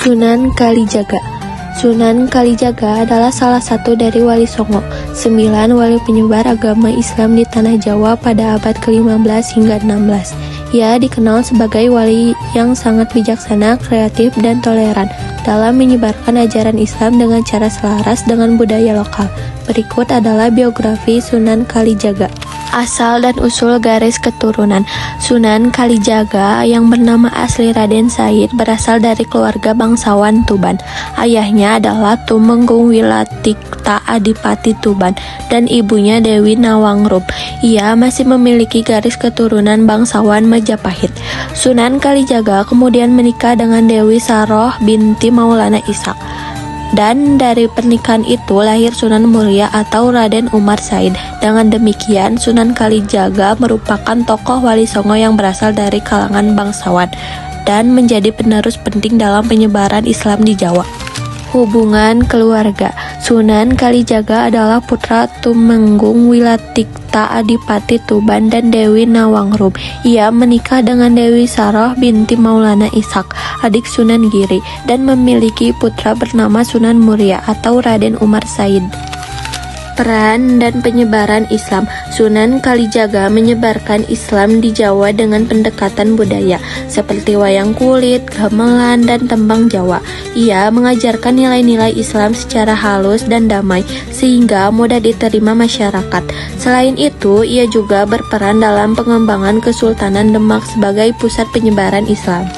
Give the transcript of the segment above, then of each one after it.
Sunan Kalijaga. Sunan Kalijaga adalah salah satu dari Wali Songo, 9 wali penyebar agama Islam di Tanah Jawa pada abad ke-15 hingga 16. Ia dikenal sebagai wali yang sangat bijaksana, kreatif, dan toleran dalam menyebarkan ajaran Islam dengan cara selaras dengan budaya lokal. Berikut adalah biografi Sunan Kalijaga. Asal dan usul garis keturunan. Sunan Kalijaga yang bernama asli Raden Said berasal dari keluarga bangsawan Tuban. Ayahnya adalah Tumenggung Wilatikta Adipati Tuban dan ibunya Dewi Nawangrup. Ia masih memiliki garis keturunan bangsawan Majapahit. Sunan Kalijaga kemudian menikah dengan Dewi Saroh binti Maulana Ishak. Dan dari pernikahan itu lahir Sunan Muria atau Raden Umar Said. Dengan demikian, Sunan Kalijaga merupakan tokoh Wali Songo yang berasal dari kalangan bangsawan dan menjadi penerus penting dalam penyebaran Islam di Jawa. Hubungan keluarga. Sunan Kalijaga adalah putra Tumenggung Wilatikta Adipati Tuban dan Dewi Nawangrup. Ia menikah dengan Dewi Saroh binti Maulana Ishak, adik Sunan Giri, dan memiliki putra bernama Sunan Muria atau Raden Umar Said. Peran dan penyebaran Islam. Sunan Kalijaga menyebarkan Islam di Jawa dengan pendekatan budaya seperti wayang kulit, gamelan, dan tembang Jawa. Ia mengajarkan nilai-nilai Islam secara halus dan damai sehingga mudah diterima masyarakat. Selain itu, ia juga berperan dalam pengembangan Kesultanan Demak sebagai pusat penyebaran Islam.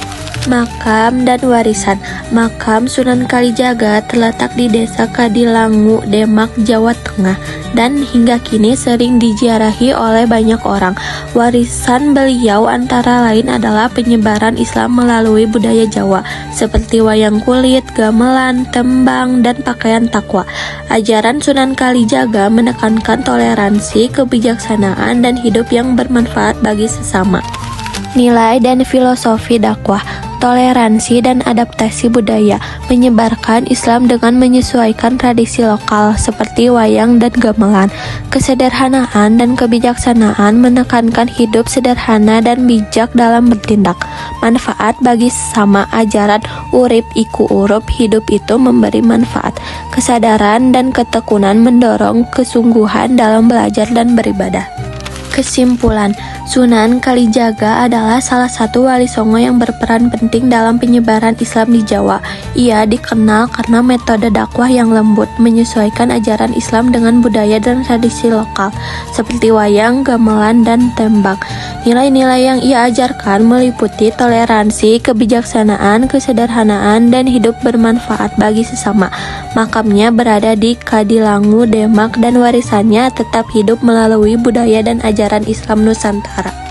Makam dan warisan. Makam Sunan Kalijaga terletak di Desa Kadilangu, Demak, Jawa Tengah, dan hingga kini sering diziarahi oleh banyak orang. Warisan beliau antara lain adalah penyebaran Islam melalui budaya Jawa, seperti wayang kulit, gamelan, tembang, dan pakaian takwa. Ajaran Sunan Kalijaga menekankan toleransi, kebijaksanaan, dan hidup yang bermanfaat bagi sesama. Nilai dan filosofi dakwah. Toleransi dan adaptasi budaya, menyebarkan Islam dengan menyesuaikan tradisi lokal seperti wayang dan gamelan. Kesederhanaan dan kebijaksanaan, menekankan hidup sederhana dan bijak dalam bertindak. Manfaat bagi sesama, ajaran urip iku urup, hidup itu memberi manfaat. Kesadaran dan ketekunan mendorong kesungguhan dalam belajar dan beribadah. Kesimpulan, Sunan Kalijaga adalah salah satu wali songo yang berperan penting dalam penyebaran Islam di Jawa. Ia dikenal karena metode dakwah yang lembut, menyesuaikan ajaran Islam dengan budaya dan tradisi lokal, seperti wayang, gamelan, dan tembang. Nilai-nilai yang ia ajarkan meliputi toleransi, kebijaksanaan, kesederhanaan, dan hidup bermanfaat bagi sesama. Makamnya berada di Kadilangu, Demak, dan warisannya tetap hidup melalui budaya dan ajaran Islam Nusantara.